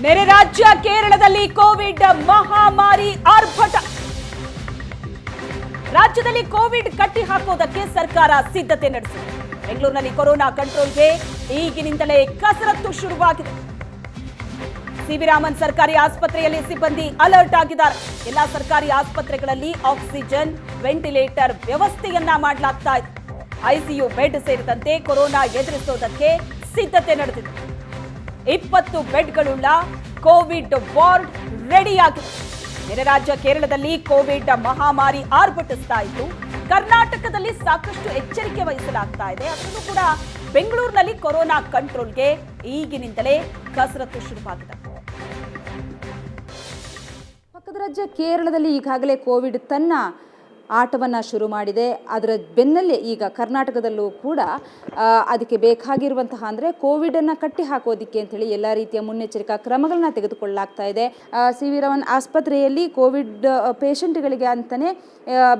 ನೆರೆ ರಾಜ್ಯ ಕೇರಳದಲ್ಲಿ ಕೋವಿಡ್ ಮಹಾಮಾರಿ ಆರ್ಭಟ. ರಾಜ್ಯದಲ್ಲಿ ಕೋವಿಡ್ ಕಟ್ಟಿ ಹಾಕೋದಕ್ಕೆ ಸರ್ಕಾರ ಸಿದ್ಧತೆ ನಡೆಸಿದೆ. ಬೆಂಗಳೂರಿನಲ್ಲಿ ಕೊರೋನಾ ಕಂಟ್ರೋಲ್ಗೆ ಈಗಿನಿಂದಲೇ ಕಸರತ್ತು ಶುರುವಾಗಿದೆ. ಸಿ.ವಿ. ರಾಮನ್ ಸರ್ಕಾರಿ ಆಸ್ಪತ್ರೆಯಲ್ಲಿ ಸಿಬ್ಬಂದಿ ಅಲರ್ಟ್ ಆಗಿದ್ದಾರೆ. ಎಲ್ಲಾ ಸರ್ಕಾರಿ ಆಸ್ಪತ್ರೆಗಳಲ್ಲಿ ಆಕ್ಸಿಜನ್, ವೆಂಟಿಲೇಟರ್ ವ್ಯವಸ್ಥೆಯನ್ನ ಮಾಡಲಾಗ್ತಾ ಇದೆ. ಐಸಿಯು ಬೆಡ್ ಸೇರಿದಂತೆ ಕೊರೋನಾ ಎದುರಿಸೋದಕ್ಕೆ ಸಿದ್ಧತೆ ನಡೆದಿದೆ. 20 ಬೆಡ್ಗಳುಳ್ಳ ಕೋವಿಡ್ ವಾರ್ಡ್ ರೆಡಿಯಾಗಿದೆ. ನೆರೆ ರಾಜ್ಯ ಕೇರಳದಲ್ಲಿ ಕೋವಿಡ್ ಮಹಾಮಾರಿ ಆರ್ಭಟಿಸ್ತಾ ಇದ್ದು, ಕರ್ನಾಟಕದಲ್ಲಿ ಸಾಕಷ್ಟು ಎಚ್ಚರಿಕೆ ವಹಿಸಲಾಗ್ತಾ ಇದೆ. ಅದರಲ್ಲೂ ಕೂಡ ಬೆಂಗಳೂರಿನಲ್ಲಿ ಕೊರೋನಾ ಕಂಟ್ರೋಲ್ಗೆ ಈಗಿನಿಂದಲೇ ಕಸರತ್ತು ಶುರುವಾಗಿದೆ. ಪಕ್ಕದ ರಾಜ್ಯ ಕೇರಳದಲ್ಲಿ ಈಗಾಗಲೇ ಕೋವಿಡ್ ತನ್ನ ಆಟವನ್ನು ಶುರು ಮಾಡಿದೆ. ಅದರ ಬೆನ್ನಲ್ಲೇ ಈಗ ಕರ್ನಾಟಕದಲ್ಲೂ ಕೂಡ ಅದಕ್ಕೆ ಬೇಕಾಗಿರುವಂತಹ ಅಂದರೆ ಕೋವಿಡನ್ನು ಕಟ್ಟಿ ಹಾಕೋದಕ್ಕೆ ಅಂಥೇಳಿ ಎಲ್ಲ ರೀತಿಯ ಮುನ್ನೆಚ್ಚರಿಕಾ ಕ್ರಮಗಳನ್ನ ತೆಗೆದುಕೊಳ್ಳಲಾಗ್ತಾ ಇದೆ. ಸಿ.ವಿ. ರಾಮನ್ ಆಸ್ಪತ್ರೆಯಲ್ಲಿ ಕೋವಿಡ್ ಪೇಷಂಟ್ಗಳಿಗೆ ಅಂತಲೇ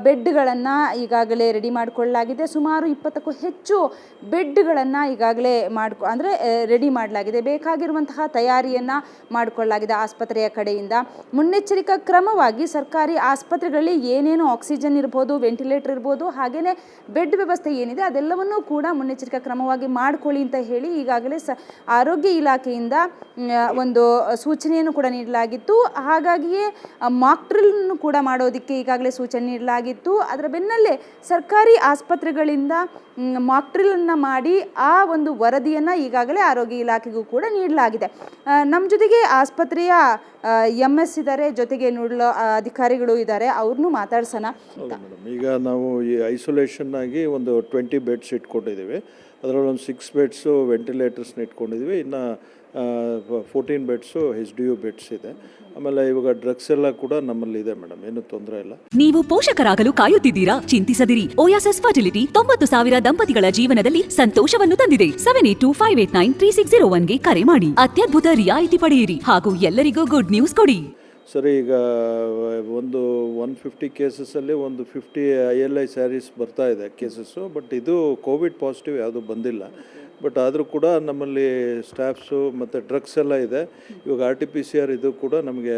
ಬೆಡ್ಗಳನ್ನು ಈಗಾಗಲೇ ರೆಡಿ ಮಾಡಿಕೊಳ್ಳಲಾಗಿದೆ. ಸುಮಾರು 20ಕ್ಕೂ ಹೆಚ್ಚು ಬೆಡ್ಗಳನ್ನು ಈಗಾಗಲೇ ರೆಡಿ ಮಾಡಲಾಗಿದೆ. ಬೇಕಾಗಿರುವಂತಹ ತಯಾರಿಯನ್ನು ಮಾಡಿಕೊಳ್ಳಲಾಗಿದೆ ಆಸ್ಪತ್ರೆಯ ಕಡೆಯಿಂದ. ಮುನ್ನೆಚ್ಚರಿಕಾ ಕ್ರಮವಾಗಿ ಸರ್ಕಾರಿ ಆಸ್ಪತ್ರೆಗಳಲ್ಲಿ ಏನೇನು ಆಕ್ಸಿಜನ್ ಇರ್ಬೋದು, ವೆಂಟಿಲೇಟರ್ ಇರ್ಬೋದು, ಹಾಗೆಯೇ ಬೆಡ್ ವ್ಯವಸ್ಥೆ ಏನಿದೆ ಅದೆಲ್ಲವನ್ನೂ ಕೂಡ ಮುನ್ನೆಚ್ಚರಿಕಾ ಕ್ರಮವಾಗಿ ಮಾಡಿಕೊಳ್ಳಿ ಅಂತ ಹೇಳಿ ಈಗಾಗಲೇ ಆರೋಗ್ಯ ಇಲಾಖೆಯಿಂದ ಒಂದು ಸೂಚನೆಯನ್ನು ಕೂಡ ನೀಡಲಾಗಿತ್ತು. ಹಾಗಾಗಿಯೇ ಮಾಕ್ ಡ್ರಿಲ್ ಕೂಡ ಮಾಡೋದಕ್ಕೆ ಈಗಾಗಲೇ ಸೂಚನೆ ನೀಡಲಾಗಿತ್ತು. ಅದರ ಬೆನ್ನಲ್ಲೇ ಸರ್ಕಾರಿ ಆಸ್ಪತ್ರೆಗಳಿಂದ ಮಾಕ್ ಡ್ರಿಲ್ ಅನ್ನು ಮಾಡಿ ಆ ಒಂದು ವರದಿಯನ್ನು ಈಗಾಗಲೇ ಆರೋಗ್ಯ ಇಲಾಖೆಗೂ ಕೂಡ ನೀಡಲಾಗಿದೆ. ನಮ್ಮ ಜೊತೆಗೆ ಆಸ್ಪತ್ರೆಯ MS ಇದ್ದಾರೆ, ಜೊತೆಗೆ ನೋಡಲು ಅಧಿಕಾರಿಗಳು ಇದ್ದಾರೆ, ಅವ್ರನ್ನೂ ಮಾತಾಡ್ಸೋಣ. ಈಗ ನಾವು ಈ ಐಸೋಲೇಷನ್ ಆಗಿ ಒಂದು 20 ಬೆಡ್ಸ್ ಇಟ್ಕೊಂಡಿದ್ದೀವಿ. ಅದರಲ್ಲಿ ಒಂದು 6 ಬೆಡ್ಸು ವೆಂಟಿಲೇಟರ್ಸ್ನ ಇಟ್ಕೊಂಡಿದ್ದೀವಿ. ಇನ್ನು 14 ಬೆಡ್ಸು HDU ಬೆಡ್ಸ್ ಇದೆ. ಆಮೇಲೆ ಇವಾಗ ಡ್ರಗ್ಸ್ ಎಲ್ಲ ಕೂಡ ನಮ್ಮಲ್ಲಿ ಇದೆ ಮೇಡಮ್, ಏನು ತೊಂದರೆ ಇಲ್ಲ. ನೀವು ಪೋಷಕರಾಗಲು ಕಾಯುತ್ತಿದ್ದೀರಾ? ಚಿಂತಿಸದಿರಿ. ಓಯಾಸಿಸ್ ಫರ್ಟಿಲಿಟಿ 90,000 ದಂಪತಿಗಳ ಜೀವನದಲ್ಲಿ ಸಂತೋಷವನ್ನು ತಂದಿದೆ. 7825893601ಗೆ ಕರೆ ಮಾಡಿ. ಅತ್ಯದ್ಭುತ ರಿಯಾಯಿತಿ ಪಡೆಯಿರಿ ಹಾಗೂ ಎಲ್ಲರಿಗೂ ಗುಡ್ ನ್ಯೂಸ್ ಕೊಡಿ. ಸರಿ, ಈಗ ಒಂದು 150 ಕೇಸಸಲ್ಲಿ ಒಂದು 50 ILI ಸ್ಯಾರೀಸ್ ಬರ್ತಾ ಇದೆ ಕೇಸಸ್ಸು. ಬಟ್ ಇದು ಕೋವಿಡ್ ಪಾಸಿಟಿವ್ ಯಾವುದು ಬಂದಿಲ್ಲ. ಬಟ್ ಆದರೂ ಕೂಡ ನಮ್ಮಲ್ಲಿ ಸ್ಟಾಫ್ಸು ಮತ್ತು ಡ್ರಗ್ಸ್ ಎಲ್ಲ ಇದೆ. ಇವಾಗ RT-PCR ಇದು ಕೂಡ ನಮಗೆ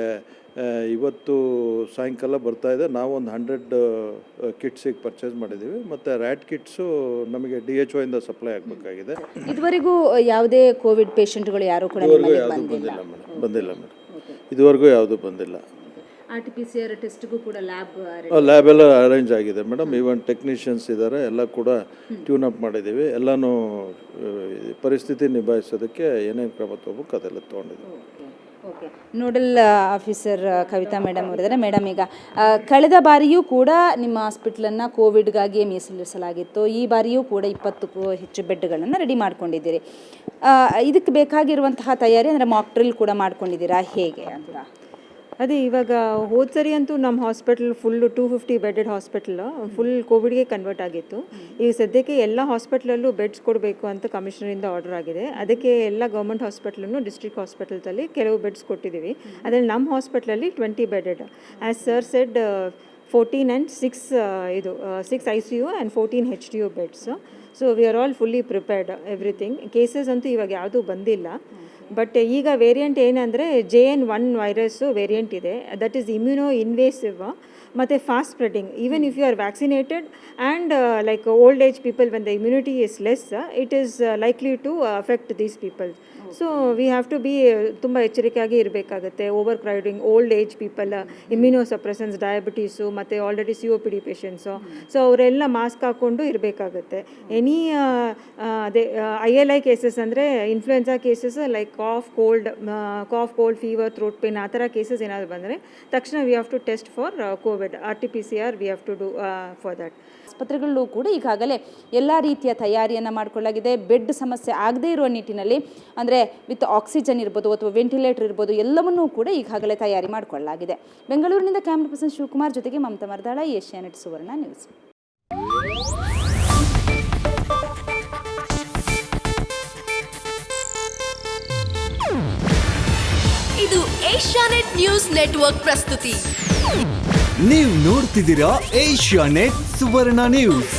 ಇವತ್ತು ಸಾಯಂಕಾಲ ಬರ್ತಾ ಇದೆ. ನಾವೊಂದು 100 ಕಿಟ್ಸಿಗೆ ಪರ್ಚೇಸ್ ಮಾಡಿದ್ದೀವಿ. ಮತ್ತು ರ್ಯಾಟ್ ಕಿಟ್ಸು ನಮಗೆ DHO ಇಂದ ಸಪ್ಲೈ ಆಗಬೇಕಾಗಿದೆ. ಇದುವರೆಗೂ ಯಾವುದೇ ಕೋವಿಡ್ ಪೇಷಂಟ್ಗಳು ಯಾರು ಕೂಡ ಬಂದಿಲ್ಲ ಮೇಡಮ್. ಇದುವರೆಗೂ ಯಾವುದು ಬಂದಿಲ್ಲ. RT-PCR ಟೆಸ್ಟ್ಗೂ ಕೂಡ ಲ್ಯಾಬ್ ಎಲ್ಲ ಅರೇಂಜ್ ಆಗಿದೆ ಮೇಡಮ್. ಈವನ್ ಟೆಕ್ನಿಷಿಯನ್ಸ್ ಇದ್ದಾರೆ, ಎಲ್ಲ ಕೂಡ ಟ್ಯೂನ್ ಅಪ್ ಮಾಡಿದ್ದೀವಿ. ಎಲ್ಲನೂ ಪರಿಸ್ಥಿತಿ ನಿಭಾಯಿಸೋದಕ್ಕೆ ಏನೇನು ಕ್ರಮ ತಗೋಬೇಕು ಅದೆಲ್ಲ ತೊಗೊಂಡಿದ್ದೀವಿ. ನೋಡಲ್ ಆಫೀಸರ್ ಕವಿತಾ ಮೇಡಮ್ ಅವರಿದ್ದಾರೆ. ಮೇಡಮ್, ಈಗ ಕಳೆದ ಬಾರಿಯೂ ಕೂಡ ನಿಮ್ಮ ಹಾಸ್ಪಿಟ್ಲನ್ನು ಕೋವಿಡ್ಗಾಗಿಯೇ ಮೀಸಲಿರಿಸಲಾಗಿತ್ತು. ಈ ಬಾರಿಯೂ ಕೂಡ 20ಕ್ಕೂ ಹೆಚ್ಚು ಬೆಡ್ಗಳನ್ನು ರೆಡಿ ಮಾಡ್ಕೊಂಡಿದ್ದೀರಿ. ಇದಕ್ಕೆ ಬೇಕಾಗಿರುವಂತಹ ತಯಾರಿ ಅಂದರೆ ಮಾಕ್ ಡ್ರಿಲ್ ಕೂಡ ಮಾಡ್ಕೊಂಡಿದ್ದೀರಾ, ಹೇಗೆ ಅಂತ? ಅದೇ ಇವಾಗ ಹೋದ ಸರಿ ಅಂತೂ ನಮ್ಮ hospital full 250 bedded hospital full ಕೋವಿಡ್ಗೆ ಕನ್ವರ್ಟ್ ಆಗಿತ್ತು. ಈಗ ಸದ್ಯಕ್ಕೆ ಎಲ್ಲ ಹಾಸ್ಪಿಟ್ಲಲ್ಲೂ ಬೆಡ್ಸ್ ಕೊಡಬೇಕು ಅಂತ ಕಮಿಷನರಿಂದ ಆರ್ಡರ್ ಆಗಿದೆ. ಅದಕ್ಕೆ ಎಲ್ಲ ಗೌರ್ಮೆಂಟ್ ಹಾಸ್ಪಿಟ್ಲನ್ನು ಡಿಸ್ಟ್ರಿಕ್ಟ್ ಹಾಸ್ಪಿಟಲ್ಸಲ್ಲಿ ಕೆಲವು ಬೆಡ್ಸ್ ಕೊಟ್ಟಿದ್ದೀವಿ. ಅದರಲ್ಲಿ ನಮ್ಮ ಹಾಸ್ಪಿಟ್ಲಲ್ಲಿ 20 bedded. As sir said 14 and 6 ICU and 14 HDU beds. So we are all fully prepared everything. Cases ಅಂತೂ ಇವಾಗ ಯಾವುದೂ ಬಂದಿಲ್ಲ. ಬಟ್ ಈಗ ವೇರಿಯಂಟ್ ಏನಂದರೆ JN1 ವೈರಸ್ಸು ವೇರಿಯಂಟ್ ಇದೆ. ದಟ್ ಈಸ್ ಇಮ್ಯುನೋ ಇನ್ವೇಸಿವ್ ಮತ್ತು fast spreading. Even if you are vaccinated and like old age people when the immunity is less, it is likely to affect these people. So we have to B ತುಂಬ ಎಚ್ಚರಿಕೆಯಾಗಿ ಇರಬೇಕಾಗತ್ತೆ. Overcrowding, old age people, immunosuppressants, diabetes ಮತ್ತು already COPD patients, so ಅವರೆಲ್ಲ mask ಹಾಕ್ಕೊಂಡು ಇರಬೇಕಾಗತ್ತೆ. Any ಅದೇ ILI cases ಅಂದರೆ influenza cases like cough cold fever, throat pain, ಆ ಥರ ಕೇಸಸ್ ಏನಾದರೂ ಬಂದರೆ ತಕ್ಷಣ we have to test for Covid. RT-PCR we have to do for that. ಆಸ್ಪತ್ರೆಗಳಲ್ಲೂ ಕೂಡ ಈಗಾಗಲೇ ಎಲ್ಲ ರೀತಿಯ ತಯಾರಿಯನ್ನು ಮಾಡಿಕೊಳ್ಳಲಾಗಿದೆ. ಬೆಡ್ ಸಮಸ್ಯೆ ಆಗದೇ ಇರುವ ನಿಟ್ಟಿನಲ್ಲಿ ಅಂದರೆ ವಿತ್ ಆಕ್ಸಿಜನ್ ಇರ್ಬೋದು ಅಥವಾ ವೆಂಟಿಲೇಟರ್ ಇರ್ಬೋದು, ಎಲ್ಲವನ್ನೂ ಕೂಡ ಈಗಾಗಲೇ ತಯಾರಿ ಮಾಡಿಕೊಳ್ಳಲಾಗಿದೆ. ಬೆಂಗಳೂರಿನಿಂದ ಕ್ಯಾಮ್ರಾ ಪರ್ಸನ್ ಶಿವಕುಮಾರ್ ಜೊತೆಗೆ ಮಮತಾ ಮರ್ದಾಳ, ಏಷ್ಯಾನೆಟ್ ಸುವರ್ಣ ನ್ಯೂಸ್. ಇದು ಏಷ್ಯಾನೆಟ್ ನ್ಯೂಸ್ ನೆಟ್ವರ್ಕ್ ಪ್ರಸ್ತುತಿ. ನೀವು ನೋಡ್ತಿದ್ದೀರಾ ಏಷ್ಯಾನೆಟ್ ಸುವರ್ಣ ನ್ಯೂಸ್.